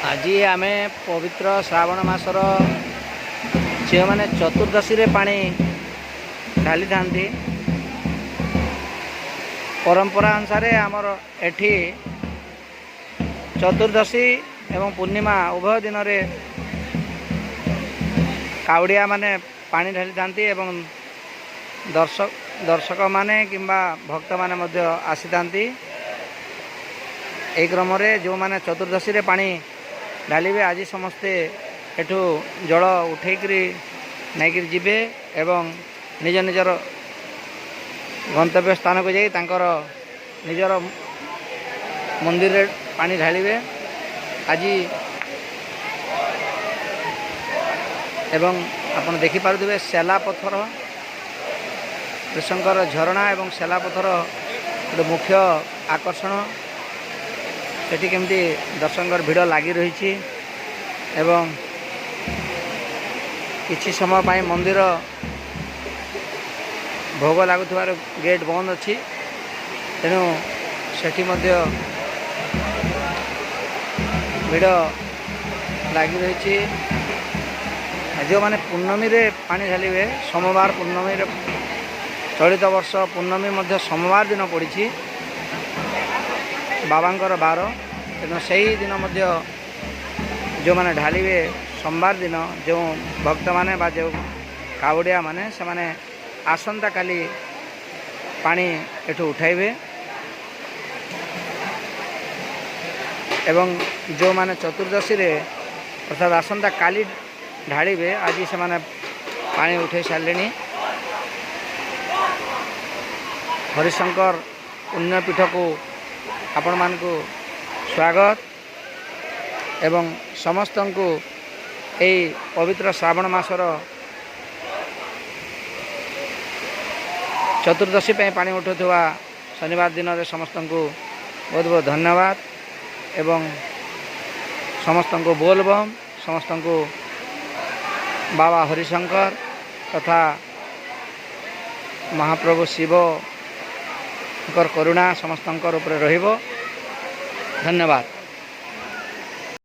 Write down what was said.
आज आम पवित्र श्रावण मासर जो मैंने चतुर्दशी रे पानी ढाली था परंपरा अनुसार आमर एठी चतुर्दशी एवं पूर्णिमा उभय दिन रे कावड़िया माने पानी ढाली था एवं दर्शक माने किंबा भक्त माने मध्य आसी था। एक क्रम जो मैंने चतुर्दशी रे पानी ढालिबे आज समस्ते एठू जल उठेकरी नैकरी जीवे एवं निज निजर गंतव्य स्थान को जाई तांकर निजर मंदिर रे पानी ढालिबे आज एवं आपण देखि पारुथिबे सेला पत्थर कृष्णकर झरणा एवं सेला पत्थर गोटे मुख्य आकर्षण सेठी केमती दर्शनकर भिड़ लगी रही एवं किछि समय पाई मंदिर भोग लगुवार गेट बंद अच्छी तेणु सेठी मध्य भिड़ लगी रही। जो माने पूर्णमी रे पानी ढालिबे सोमवार पूर्णमी रे चलित वर्ष पूर्णमी मध्य सोमवार दिन पड़ी बाबांकर बार तेणु से ही दिन मध्य जो माने ढालिबे सोमवार दिन जो भक्त माने बा जो कावड़िया माने से माने आसंता काली पानी एठू उठाइबे एवं जो माने चतुर्दशी रे अर्थात आसंता काली ढालिबे आज से माने पानी उठे सारे। हरिशंकर पुण्यपीठ को आपण मान को स्वागत एवं समस्त को यही पवित्र श्रावण मासर चतुर्दशी पे पानी उठुवा शनिवार दिन में समस्त को बहुत बहुत धन्यवाद एवं समस्त को बोलबम समस्त को बाबा हरिशंकर तथा महाप्रभु शिव करुणा समस्त ऊपर रहिबो। धन्यवाद।